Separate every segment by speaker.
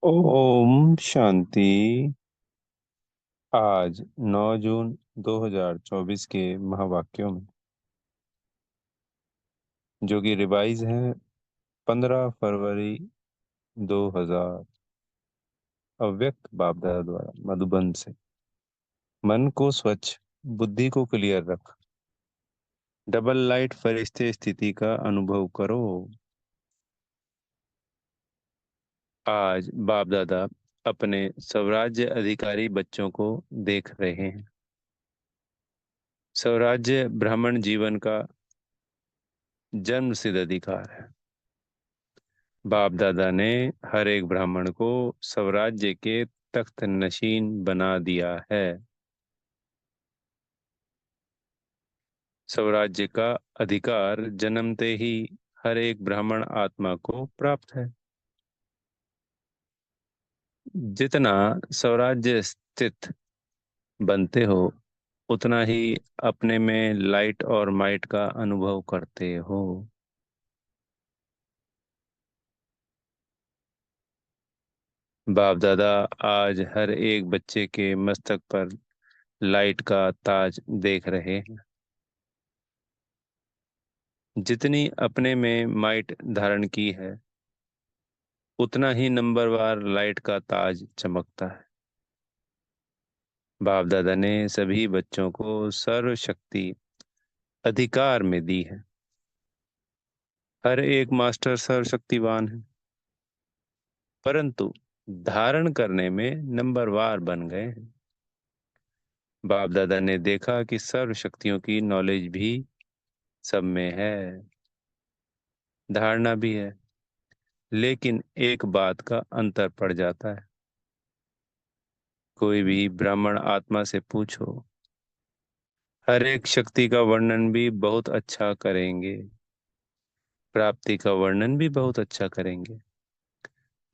Speaker 1: ओम शांति। आज 9 जून 2024 के महावाक्यों में, जो कि रिवाइज हैं 15 फरवरी 2000, अव्यक्त बाप दादा द्वारा मधुबन से। मन को स्वच्छ, बुद्धि को क्लियर रख, डबल लाइट फरिश्ते स्थिति का अनुभव करो। आज बाप दादा अपने स्वराज्य अधिकारी बच्चों को देख रहे हैं। स्वराज्य ब्राह्मण जीवन का जन्म सिद्ध अधिकार है। बाप दादा ने हर एक ब्राह्मण को स्वराज्य के तख्त नशीन बना दिया है। स्वराज्य का अधिकार जन्मते ही हर एक ब्राह्मण आत्मा को प्राप्त है। जितना स्वराज्य स्थित बनते हो, उतना ही अपने में लाइट और माइट का अनुभव करते हो। बाप दादा आज हर एक बच्चे के मस्तक पर लाइट का ताज देख रहे हैं। जितनी अपने में माइट धारण की है, उतना ही नंबरवार लाइट का ताज चमकता है। बाप दादा ने सभी बच्चों को सर्व शक्ति अधिकार में दी है। हर एक मास्टर सर्वशक्तिवान है, परंतु धारण करने में नंबरवार बन गए हैं। बाप दादा ने देखा कि सर्व शक्तियों की नॉलेज भी सब में है, धारणा भी है, लेकिन एक बात का अंतर पड़ जाता है। कोई भी ब्राह्मण आत्मा से पूछो, हर एक शक्ति का वर्णन भी बहुत अच्छा करेंगे, प्राप्ति का वर्णन भी बहुत अच्छा करेंगे,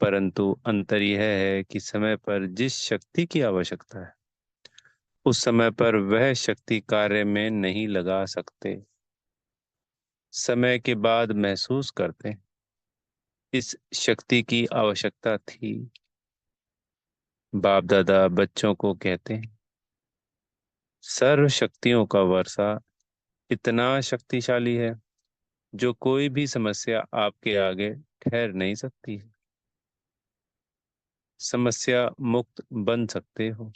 Speaker 1: परंतु अंतर यह है कि समय पर जिस शक्ति की आवश्यकता है, उस समय पर वह शक्ति कार्य में नहीं लगा सकते। समय के बाद महसूस करते हैं, इस शक्ति की आवश्यकता थी। बाप दादा बच्चों को कहते हैं, सर्व शक्तियों का वर्षा इतना शक्तिशाली है, जो कोई भी समस्या आपके आगे ठहर नहीं सकती है। समस्या मुक्त बन सकते हो।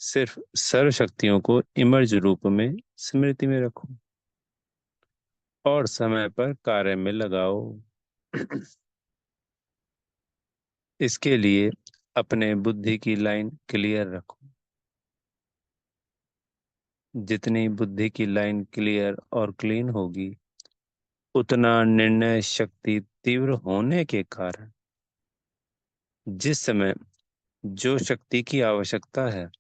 Speaker 1: सिर्फ सर्व शक्तियों को इमर्ज रूप में स्मृति में रखो और समय पर कार्य में लगाओ। इसके लिए अपने बुद्धि की लाइन क्लियर रखो। जितनी बुद्धि की लाइन क्लियर और क्लीन होगी, उतना निर्णय शक्ति तीव्र होने के कारण जिस समय जो शक्ति की आवश्यकता है,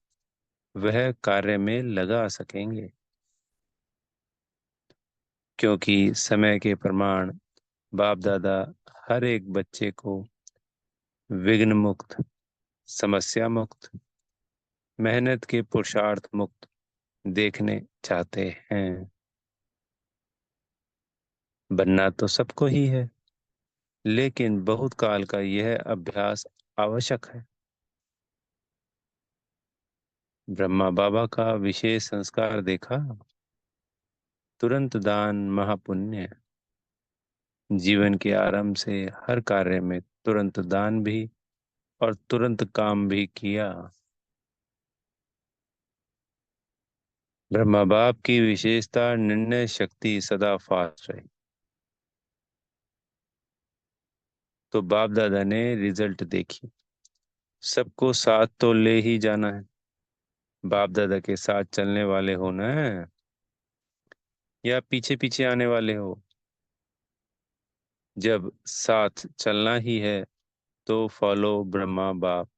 Speaker 1: वह कार्य में लगा सकेंगे। क्योंकि समय के प्रमाण बाप दादा हर एक बच्चे को विघ्न मुक्त, समस्या मुक्त, मेहनत के पुरुषार्थ मुक्त देखने चाहते हैं। बनना तो सबको ही है, लेकिन बहुत काल का यह अभ्यास आवश्यक है। ब्रह्मा बाबा का विशेष संस्कार देखा, तुरंत दान महापुण्य। जीवन के आरंभ से हर कार्य में तुरंत दान भी और तुरंत काम भी किया। ब्रह्मा बाप की विशेषता निर्णय शक्ति सदा फास्ट रही। तो बाप दादा ने रिजल्ट देखी। सबको साथ तो ले ही जाना है। बाप दादा के साथ चलने वाले हो ना, या पीछे पीछे आने वाले हो? जब साथ चलना ही है, तो फॉलो ब्रह्मा बाप।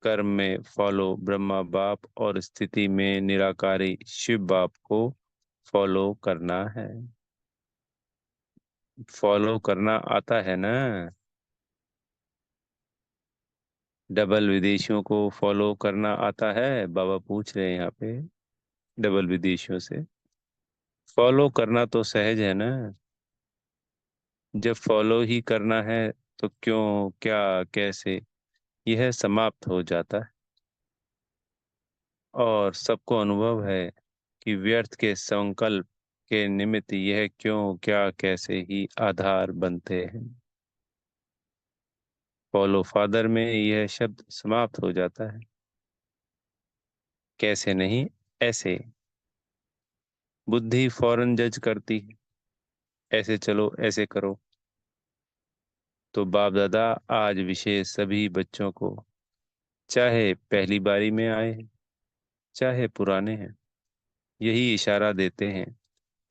Speaker 1: कर्म में फॉलो ब्रह्मा बाप और स्थिति में निराकारी शिव बाप को फॉलो करना है। फॉलो करना आता है ना? डबल विदेशियों को फॉलो करना आता है? बाबा पूछ रहे हैं यहाँ पे डबल विदेशियों से। फॉलो करना तो सहज है ना? जब फॉलो ही करना है, तो क्यों, क्या, कैसे, यह समाप्त हो जाता है। और सबको अनुभव है कि व्यर्थ के संकल्प के निमित्त यह क्यों, क्या, कैसे ही आधार बनते हैं। फॉलो फादर में यह शब्द समाप्त हो जाता है। कैसे नहीं, ऐसे। बुद्धि फौरन जज करती है, ऐसे चलो, ऐसे करो। तो बाप दादा आज विशेष सभी बच्चों को, चाहे पहली बारी में आए हैं, चाहे पुराने हैं, यही इशारा देते हैं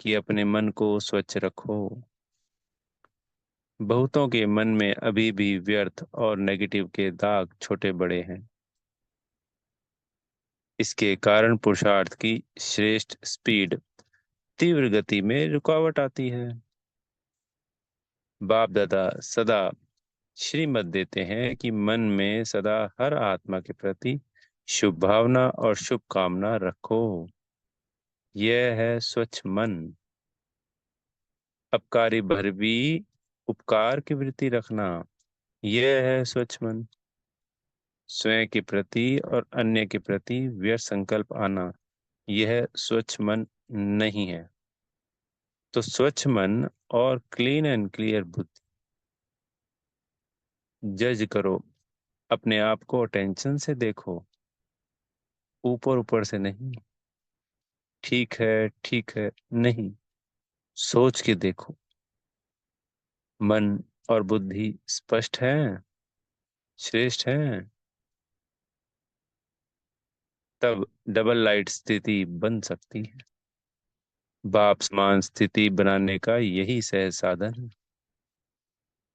Speaker 1: कि अपने मन को स्वच्छ रखो। बहुतों के मन में अभी भी व्यर्थ और नेगेटिव के दाग छोटे बड़े हैं। इसके कारण पुरुषार्थ की श्रेष्ठ स्पीड, तीव्र गति में रुकावट आती है। बाप दादा सदा श्रीमत देते हैं कि मन में सदा हर आत्मा के प्रति शुभ भावना और शुभ कामना रखो। यह है स्वच्छ मन। अपकारी भर भी उपकार की वृत्ति रखना, यह है स्वच्छ मन। स्वयं के प्रति और अन्य के प्रति व्यर्थ संकल्प आना, यह स्वच्छ मन नहीं है। तो स्वच्छ मन और क्लीन एंड क्लियर बुद्धि। जज करो, अपने आप को टेंशन से देखो, ऊपर ऊपर से नहीं। ठीक है नहीं, सोच के देखो। मन और बुद्धि स्पष्ट है, श्रेष्ठ है, तब डबल लाइट स्थिति बन सकती है। बाप समान स्थिति बनाने का यही सहज साधन है।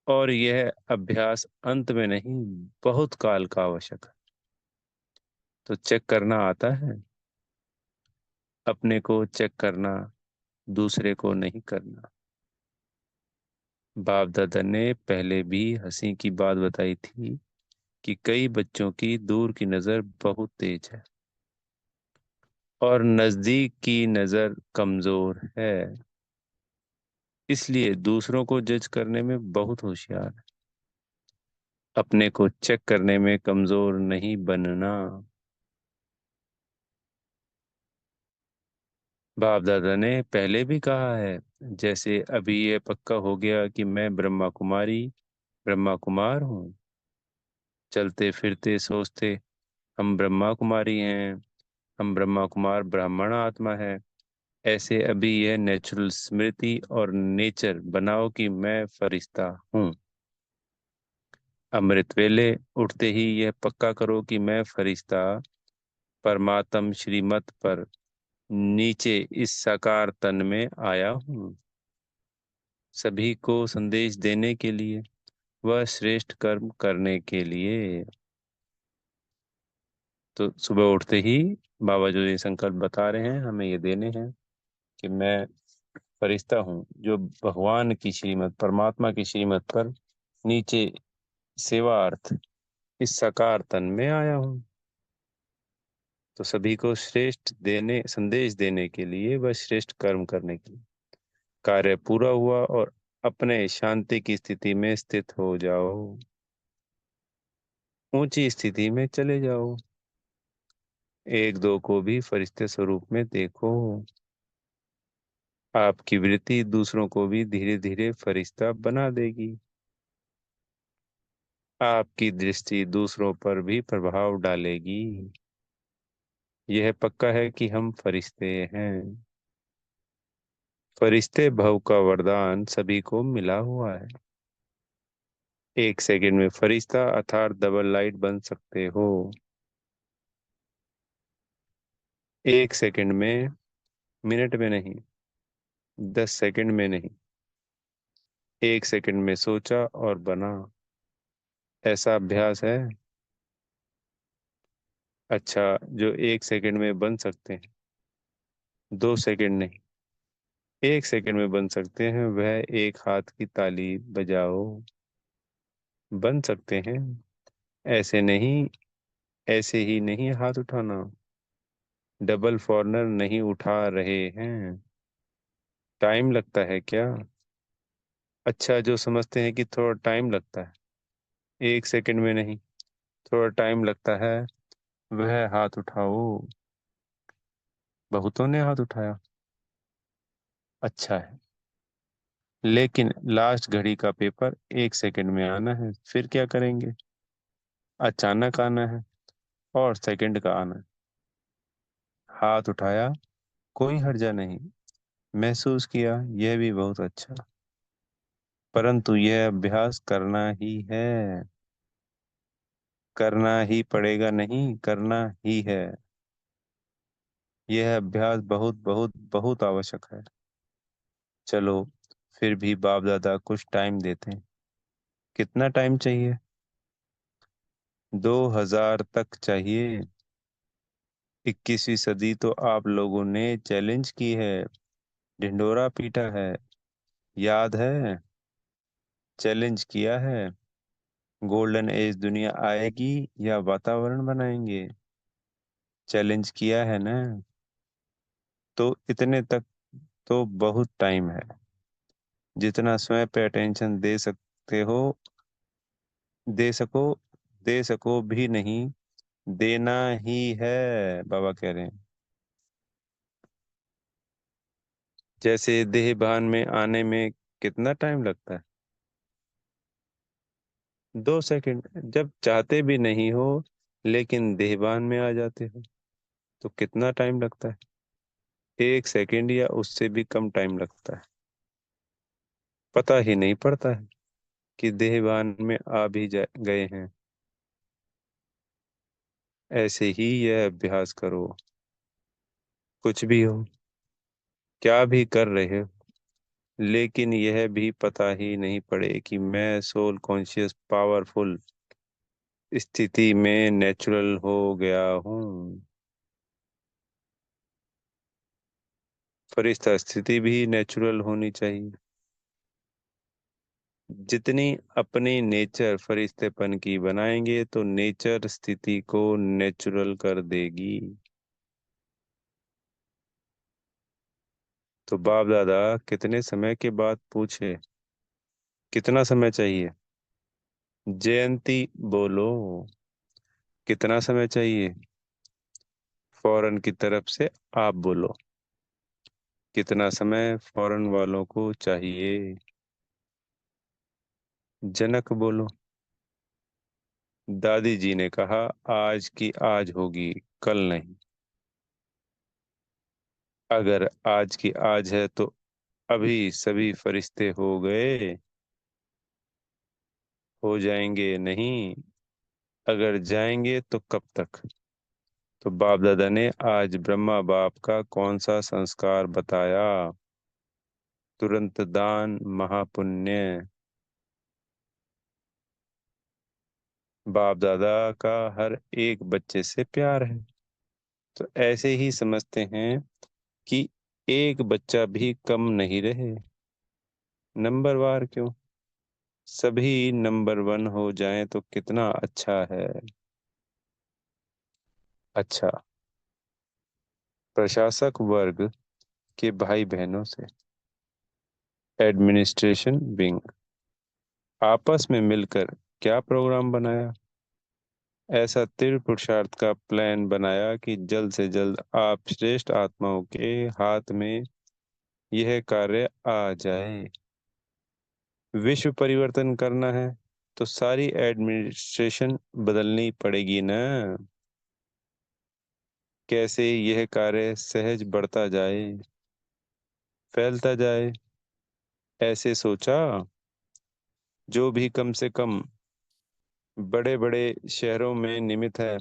Speaker 1: और यह अभ्यास अंत में नहीं, बहुत काल का आवश्यक है। तो चेक करना आता है, अपने को चेक करना, दूसरे को नहीं करना। बाप दादा ने पहले भी हंसी की बात बताई थी कि कई बच्चों की दूर की नजर बहुत तेज है और नजदीक की नजर कमजोर है। इसलिए दूसरों को जज करने में बहुत होशियार है, अपने को चेक करने में कमजोर नहीं बनना। बाप दादा ने पहले भी कहा है, जैसे अभी ये पक्का हो गया कि मैं ब्रह्मा कुमारी, ब्रह्मा कुमार हूँ, चलते फिरते सोचते हम ब्रह्मा कुमारी हैं, हम ब्रह्मा कुमार ब्राह्मण आत्मा है। ऐसे अभी यह नेचुरल स्मृति और नेचर बनाओ कि मैं फरिश्ता हूँ। अमृत वेले उठते ही यह पक्का करो कि मैं फरिश्ता परमात्म श्रीमत पर नीचे इस साकार तन में आया हूँ, सभी को संदेश देने के लिए, वह श्रेष्ठ कर्म करने के लिए। तो सुबह उठते ही बाबा जो ये संकल्प बता रहे हैं हमें ये देने हैं कि मैं फरिश्ता हूँ जो भगवान की श्रीमत, परमात्मा की श्रीमत पर नीचे सेवार्थ इस साकार तन में आया हूँ। तो सभी को श्रेष्ठ देने, संदेश देने के लिए, वह श्रेष्ठ कर्म करने के लिए। कार्य पूरा हुआ और अपने शांति की स्थिति में स्थित हो जाओ, ऊंची स्थिति में चले जाओ। एक दो को भी फरिश्ते स्वरूप में देखो। आपकी वृत्ति दूसरों को भी धीरे धीरे फरिश्ता बना देगी। आपकी दृष्टि दूसरों पर भी प्रभाव डालेगी। यह पक्का है कि हम फरिश्ते हैं। फरिश्ते भव का वरदान सभी को मिला हुआ है। एक सेकंड में फरिश्ता अर्थात डबल लाइट बन सकते हो। एक सेकंड में, मिनट में नहीं, 10 सेकंड में नहीं, एक सेकंड में सोचा और बना। ऐसा अभ्यास है। अच्छा, जो एक सेकंड में बन सकते हैं, 2 सेकंड नहीं, एक सेकंड में बन सकते हैं, वह एक हाथ की ताली बजाओ। बन सकते हैं। ऐसे नहीं, ऐसे ही नहीं हाथ उठाना। डबल फॉरनर नहीं उठा रहे हैं। टाइम लगता है क्या? अच्छा, जो समझते हैं कि थोड़ा टाइम लगता है, एक सेकंड में नहीं, थोड़ा टाइम लगता है। वह हाथ उठाओ। बहुतों ने हाथ उठाया। अच्छा है। लेकिन लास्ट घड़ी का पेपर एक सेकंड में आना है, फिर क्या करेंगे? अचानक आना है और सेकंड का आना है। हाथ उठाया, कोई हर्जा नहीं। महसूस किया, यह भी बहुत अच्छा। परंतु यह अभ्यास करना ही है। करना ही पड़ेगा, नहीं करना ही है। यह अभ्यास बहुत बहुत बहुत आवश्यक है। चलो, फिर भी बाप दादा कुछ टाइम देते हैं। कितना टाइम चाहिए? 2000 तक चाहिए। 21वीं सदी तो आप लोगों ने चैलेंज की है, ढिंढोरा पीटा है। याद है? चैलेंज किया है। गोल्डन एज दुनिया आएगी या वातावरण बनाएंगे? चैलेंज किया है ना? तो इतने तक तो बहुत टाइम है। जितना स्वयं पे अटेंशन दे सकते हो, दे सको, दे सको भी नहीं, देना ही है। बाबा कह रहे हैं। जैसे देह भान में आने में कितना टाइम लगता है? 2 सेकंड। जब चाहते भी नहीं हो लेकिन देहभान में आ जाते हो, तो कितना टाइम लगता है? 1 सेकंड या उससे भी कम टाइम लगता है। पता ही नहीं पड़ता है कि देहभान में आ भी गए हैं। ऐसे ही यह अभ्यास करो। कुछ भी हो, क्या भी कर रहे हो, लेकिन यह भी पता ही नहीं पड़े कि मैं सोल कॉन्शियस पावरफुल स्थिति में नेचुरल हो गया हूँ। फरिश्ता स्थिति भी नेचुरल होनी चाहिए। जितनी अपनी नेचर फरिश्तेपन की बनाएंगे तो नेचर स्थिति को नेचुरल कर देगी। तो बाप दादा कितने समय के बाद पूछे, कितना समय चाहिए? जयंती बोलो, कितना समय चाहिए? फौरन की तरफ से आप बोलो, कितना समय फौरन वालों को चाहिए? जनक बोलो, दादी जी ने कहा आज की आज होगी, कल नहीं। अगर आज की आज है तो अभी सभी फरिश्ते हो गए, हो जाएंगे नहीं। अगर जाएंगे तो कब तक? तो बाप दादा ने आज ब्रह्मा बाप का कौन सा संस्कार बताया? तुरंत दान महापुण्य। बाप दादा का हर एक बच्चे से प्यार है। तो ऐसे ही समझते हैं कि एक बच्चा भी कम नहीं रहे। नंबरवार क्यों? सभी नंबर 1 हो जाएं तो कितना अच्छा है। अच्छा। प्रशासक वर्ग के भाई बहनों से, एडमिनिस्ट्रेशन विंग, आपस में मिलकर क्या प्रोग्राम बनाया? ऐसा तीव्र पुरुषार्थ का प्लान बनाया कि जल्द से जल्द आप श्रेष्ठ आत्माओं के हाथ में यह कार्य आ जाए। विश्व परिवर्तन करना है तो सारी एडमिनिस्ट्रेशन बदलनी पड़ेगी ना। कैसे यह कार्य सहज बढ़ता जाए, फैलता जाए, ऐसे सोचा। जो भी कम से कम बड़े बड़े शहरों में निमित है,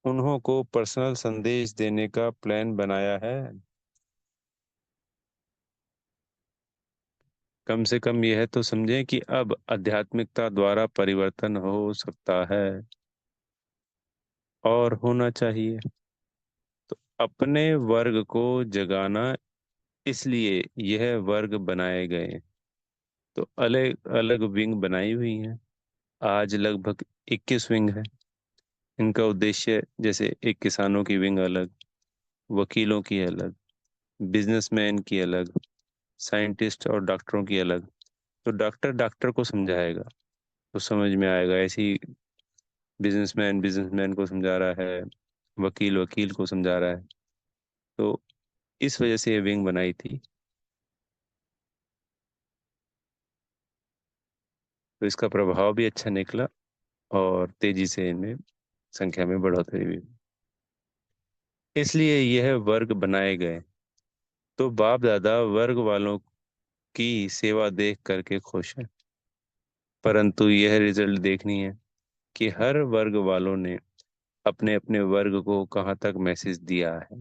Speaker 1: उन्हों को पर्सनल संदेश देने का प्लान बनाया है। कम से कम यह तो समझें कि अब आध्यात्मिकता द्वारा परिवर्तन हो सकता है और होना चाहिए। तो अपने वर्ग को जगाना, इसलिए यह वर्ग बनाए गए। तो अलग अलग विंग बनाई हुई हैं। आज लगभग 21 विंग है। इनका उद्देश्य, जैसे एक किसानों की विंग अलग, वकीलों की अलग, बिजनेसमैन की अलग, साइंटिस्ट और डॉक्टरों की अलग। तो डॉक्टर डॉक्टर को समझाएगा, तो समझ में आएगा। ऐसी बिजनेसमैन बिजनेसमैन को समझा रहा है, वकील वकील को समझा रहा है। तो इस वजह से ये विंग बनाई थी। तो इसका प्रभाव भी अच्छा निकला, और तेजी से इनमें संख्या में बढ़ोतरी भी। इसलिए यह वर्ग बनाए गए। तो बाप दादा वर्ग वालों की सेवा देख करके खुश हैं, परंतु यह रिजल्ट देखनी है कि हर वर्ग वालों ने अपने अपने वर्ग को कहाँ तक मैसेज दिया है।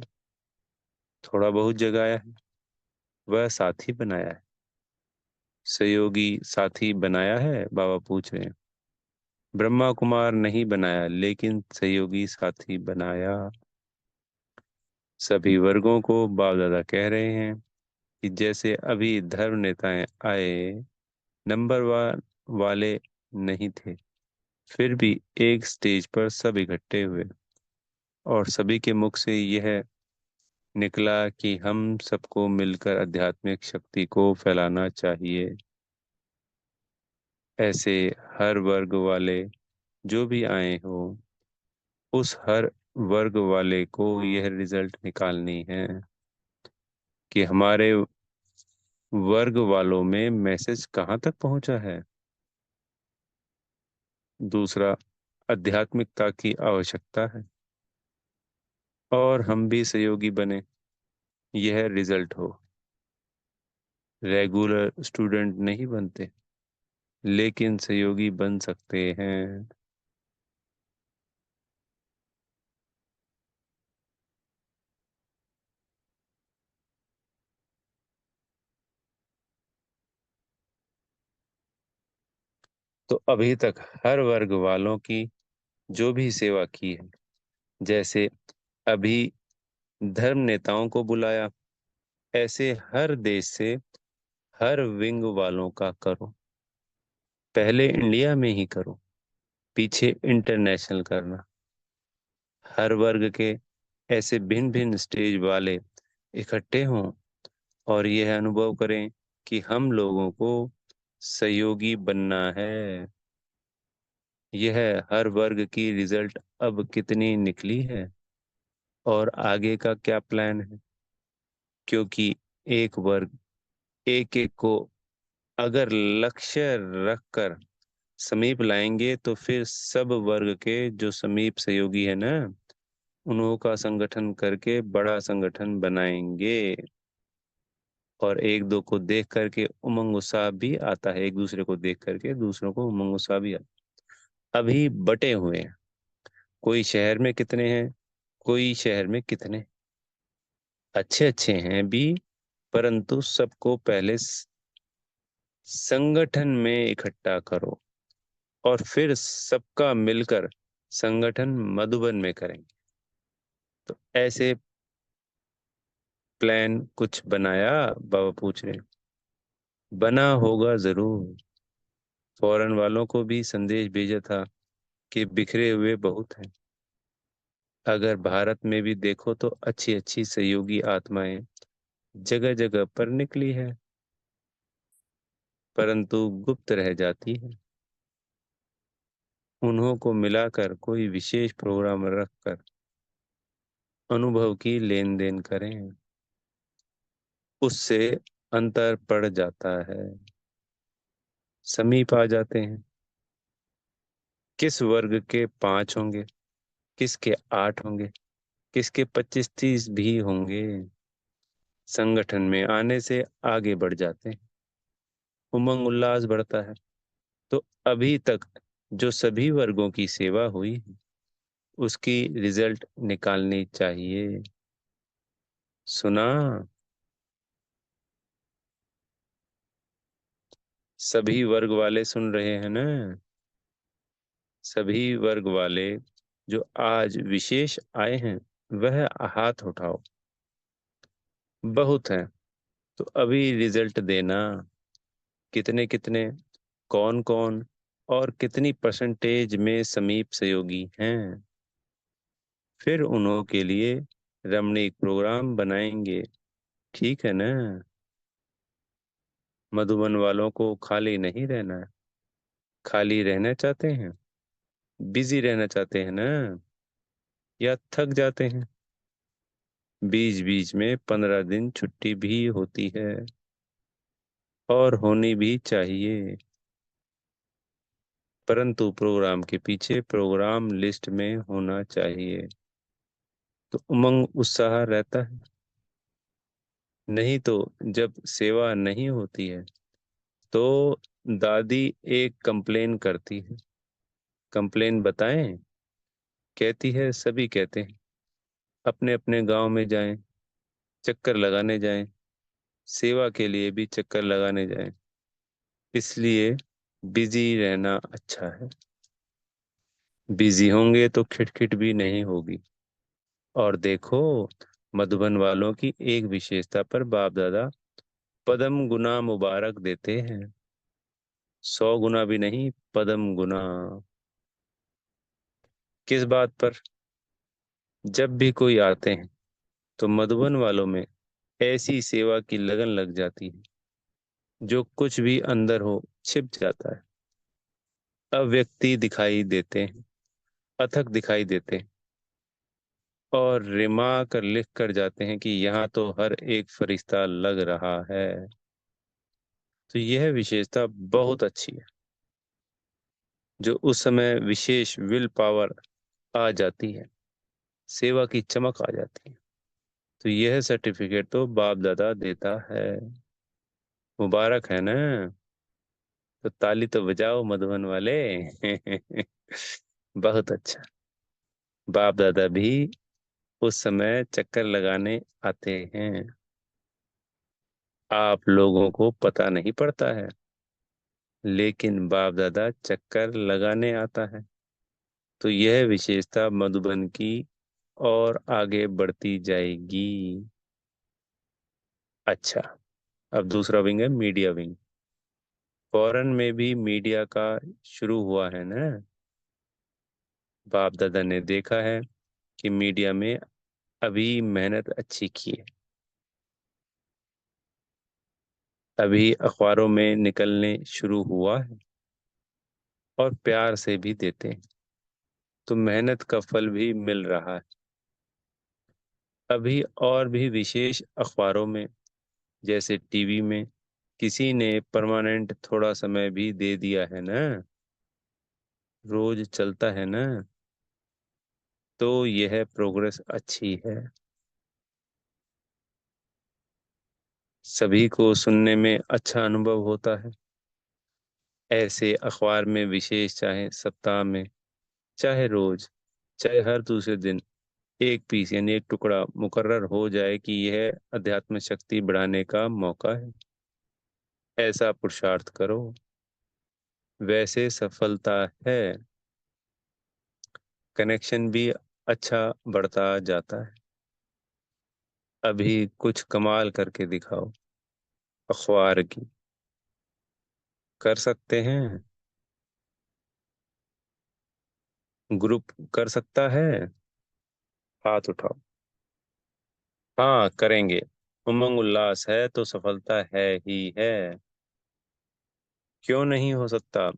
Speaker 1: थोड़ा बहुत जगाया है, वह साथी बनाया है। सहयोगी साथी बनाया है, बाबा पूछ रहे हैं। ब्रह्मा कुमार नहीं बनाया, लेकिन सहयोगी साथी बनाया। सभी वर्गों को बाप दादा कह रहे हैं कि जैसे अभी धर्म नेताएं आए, नंबर वन वाले नहीं थे, फिर भी एक स्टेज पर सब इकट्ठे हुए, और सभी के मुख से यह निकला कि हम सबको मिलकर आध्यात्मिक शक्ति को फैलाना चाहिए। ऐसे हर वर्ग वाले जो भी आए हो, उस हर वर्ग वाले को यह रिजल्ट निकालनी है कि हमारे वर्ग वालों में मैसेज कहाँ तक पहुंचा है। दूसरा, आध्यात्मिकता की आवश्यकता है, और हम भी सहयोगी बने, यह रिजल्ट हो। रेगुलर स्टूडेंट नहीं बनते, लेकिन सहयोगी बन सकते हैं। तो अभी तक हर वर्ग वालों की जो भी सेवा की है, जैसे अभी धर्म नेताओं को बुलाया, ऐसे हर देश से हर विंग वालों का करो। पहले इंडिया में ही करो, पीछे इंटरनेशनल करना। हर वर्ग के ऐसे भिन्न भिन्न स्टेज वाले इकट्ठे हों, और यह अनुभव करें कि हम लोगों को सहयोगी बनना है। यह हर वर्ग की रिजल्ट अब कितनी निकली है, और आगे का क्या प्लान है। क्योंकि एक वर्ग एक एक को अगर लक्ष्य रखकर समीप लाएंगे, तो फिर सब वर्ग के जो समीप सहयोगी है ना, उन्हों का संगठन करके बड़ा संगठन बनाएंगे। और एक दो को देख करके उमंग उत्साह भी आता है, एक दूसरे को देख करके दूसरों को उमंग उत्साह भी आता है। अभी बटे हुए हैं, कोई शहर में कितने हैं, कोई शहर में कितने। अच्छे अच्छे हैं भी, परंतु सबको पहले संगठन में इकट्ठा करो, और फिर सबका मिलकर संगठन मधुबन में करेंगे। तो ऐसे प्लान कुछ बनाया, बाबा पूछ रहे हैं। बना होगा जरूर। फॉरेन वालों को भी संदेश भेजा था कि बिखरे हुए बहुत हैं। अगर भारत में भी देखो तो अच्छी अच्छी सहयोगी आत्माएं जगह जगह पर निकली है, परंतु गुप्त रह जाती है। उन्हों को मिलाकर कोई विशेष प्रोग्राम रखकर अनुभव की लेन देन करें, उससे अंतर पड़ जाता है, समीप आ जाते हैं। किस वर्ग के 5 होंगे, किसके 8 होंगे, किसके 25-30 भी होंगे, संगठन में आने से आगे बढ़ जाते हैं, उमंग उल्लास बढ़ता है। तो अभी तक जो सभी वर्गों की सेवा हुई है, उसकी रिजल्ट निकालनी चाहिए। सुना? सभी वर्ग वाले सुन रहे हैं ना? सभी वर्ग वाले जो आज विशेष आए हैं, वह हाथ उठाओ। बहुत हैं, तो अभी रिजल्ट देना। कितने कितने, कौन कौन, और कितनी परसेंटेज में समीप सहयोगी हैं। फिर उन्हों के लिए रमणीक प्रोग्राम बनाएंगे। ठीक है ना? मधुबन वालों को खाली नहीं रहना है। खाली रहना चाहते हैं, बिजी रहना चाहते हैं ना, या थक जाते हैं? बीच बीच में 15 दिन छुट्टी भी होती है, और होनी भी चाहिए। परंतु प्रोग्राम के पीछे प्रोग्राम लिस्ट में होना चाहिए, तो उमंग उत्साह रहता है। नहीं तो जब सेवा नहीं होती है तो दादी एक कंप्लेन करती है। कंप्लेन बताएं? कहती है सभी कहते हैं अपने अपने गांव में जाएं, चक्कर लगाने जाएं, सेवा के लिए भी चक्कर लगाने जाएं, इसलिए बिजी रहना अच्छा है। बिजी होंगे तो खिटखिट भी नहीं होगी। और देखो, मधुबन वालों की एक विशेषता पर बाप दादा पदम गुना मुबारक देते हैं। 100 गुना भी नहीं, पदम गुना। किस बात पर? जब भी कोई आते हैं तो मधुबन वालों में ऐसी सेवा की लगन लग जाती है, जो कुछ भी अंदर हो छिप जाता है। अव्यक्ति दिखाई देते हैं, अथक दिखाई देते हैं, और रिमा कर लिख कर जाते हैं कि यहाँ तो हर एक फरिश्ता लग रहा है। तो यह विशेषता बहुत अच्छी है, जो उस समय विशेष विल पावर आ जाती है, सेवा की चमक आ जाती है। तो यह सर्टिफिकेट तो बाप दादा देता है। मुबारक है ना? तो ताली तो बजाओ मधुबन वाले। बहुत अच्छा। बाप दादा भी उस समय चक्कर लगाने आते हैं, आप लोगों को पता नहीं पड़ता है, लेकिन बाप दादा चक्कर लगाने आता है। तो यह विशेषता मधुबन की और आगे बढ़ती जाएगी। अच्छा, अब दूसरा विंग है मीडिया विंग। फॉरेन में भी मीडिया का शुरू हुआ है ना। बाप दादा ने देखा है कि मीडिया में अभी मेहनत अच्छी की है, अभी अखबारों में निकलने शुरू हुआ है, और प्यार से भी देते हैं, तो मेहनत का फल भी मिल रहा है। अभी और भी विशेष अखबारों में, जैसे टीवी में किसी ने परमानेंट थोड़ा समय भी दे दिया है ना, रोज चलता है ना, तो यह प्रोग्रेस अच्छी है। सभी को सुनने में अच्छा अनुभव होता है। ऐसे अखबार में विशेष, चाहे सप्ताह में, चाहे रोज, चाहे हर दूसरे दिन, एक पीस यानी एक टुकड़ा मुकर्रर हो जाए कि यह अध्यात्म शक्ति बढ़ाने का मौका है। ऐसा पुरुषार्थ करो, वैसे सफलता है। कनेक्शन भी अच्छा बढ़ता जाता है। अभी कुछ कमाल करके दिखाओ अखबार की। कर सकते हैं? ग्रुप कर सकता है? हाथ उठाओ। हाँ, करेंगे। उमंग उल्लास है तो सफलता है ही है। क्यों नहीं हो सकता?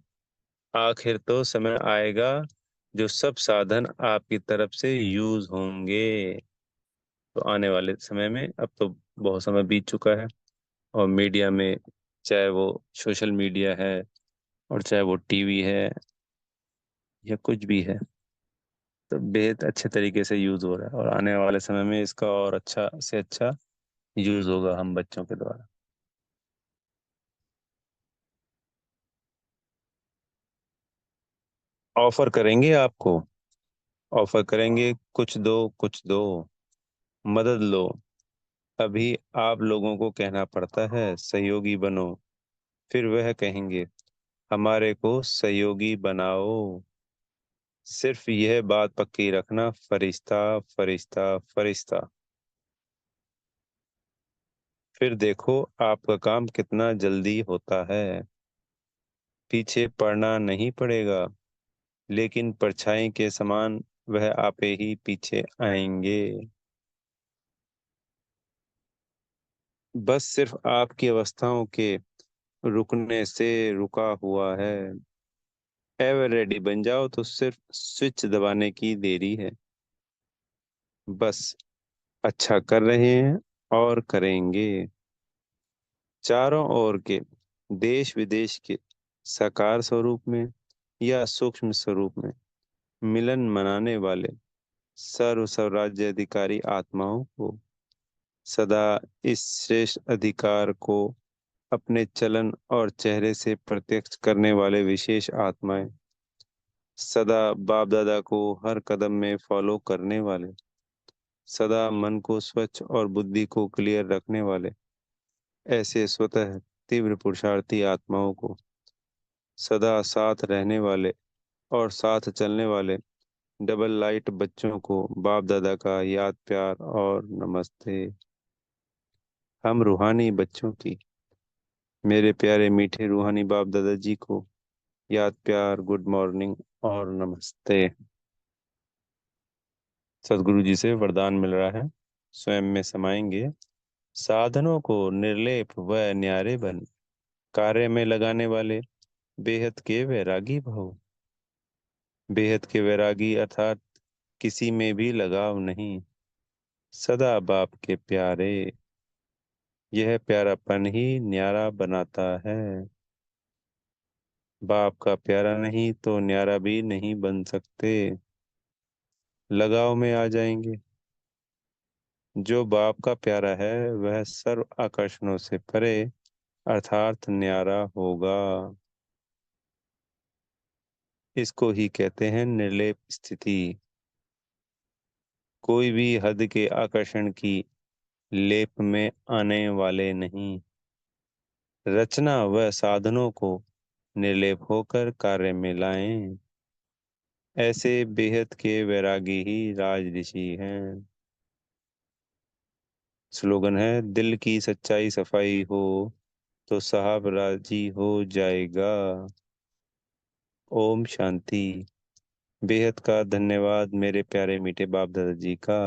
Speaker 1: आखिर तो समय आएगा जो सब साधन आपकी तरफ से यूज होंगे। तो आने वाले समय में, अब तो बहुत समय बीत चुका है, और मीडिया में, चाहे वो सोशल मीडिया है और चाहे वो टीवी है या कुछ भी है, तो बेहद अच्छे तरीके से यूज हो रहा है, और आने वाले समय में इसका और अच्छा से अच्छा यूज होगा हम बच्चों के द्वारा। ऑफर करेंगे आपको, ऑफर करेंगे, कुछ दो कुछ दो, मदद लो। अभी आप लोगों को कहना पड़ता है सहयोगी बनो, फिर वह कहेंगे हमारे को सहयोगी बनाओ। सिर्फ यह बात पक्की रखना, फरिश्ता फरिश्ता फरिश्ता। फिर देखो आपका काम कितना जल्दी होता है। पीछे पड़ना नहीं पड़ेगा, लेकिन परछाई के समान वह आपे ही पीछे आएंगे। बस सिर्फ आपकी अवस्थाओं के रुकने से रुका हुआ है। एवर रेडी बन जाओ तो सिर्फ स्विच दबाने की देरी है। बस अच्छा कर रहे हैं और करेंगे। चारों ओर के देश विदेश के साकार स्वरूप में या सूक्ष्म स्वरूप में मिलन मनाने वाले सर्व स्वराज्य अधिकारी आत्माओं को सदा इस श्रेष्ठ अधिकार को अपने चलन और चेहरे से प्रत्यक्ष करने वाले विशेष आत्माएं, सदा बाप दादा को हर कदम में फॉलो करने वाले, सदा मन को स्वच्छ और बुद्धि को क्लियर रखने वाले ऐसे स्वतः तीव्र पुरुषार्थी आत्माओं को, सदा साथ रहने वाले और साथ चलने वाले डबल लाइट बच्चों को बाप दादा का याद प्यार और नमस्ते। हम रूहानी बच्चों की मेरे प्यारे मीठे रूहानी बाप दादाजी को याद प्यार गुड मॉर्निंग और नमस्ते। सदगुरु जी से वरदान मिल रहा है। स्वयं में समाएंगे। साधनों को निर्लेप व न्यारे बन कार्य में लगाने वाले बेहद के वैरागी भव। बेहद के वैरागी अर्थात किसी में भी लगाव नहीं, सदा बाप के प्यारे। यह प्यारापन ही न्यारा बनाता है। बाप का प्यारा नहीं तो न्यारा भी नहीं बन सकते। लगाव में आ जाएंगे। जो बाप का प्यारा है वह सर्व आकर्षणों से परे अर्थात न्यारा होगा। इसको ही कहते हैं निर्लेप स्थिति। कोई भी हद के आकर्षण की लेप में आने वाले नहीं। रचना व साधनों को निर्लेप होकर कार्य में लाएं। ऐसे बेहद के वैरागी ही राज ऋषि हैं। स्लोगन है, दिल की सच्चाई सफाई हो तो साहब राजी हो जाएगा। ओम शांति। बेहद का धन्यवाद मेरे प्यारे मीठे बाप दादाजी का।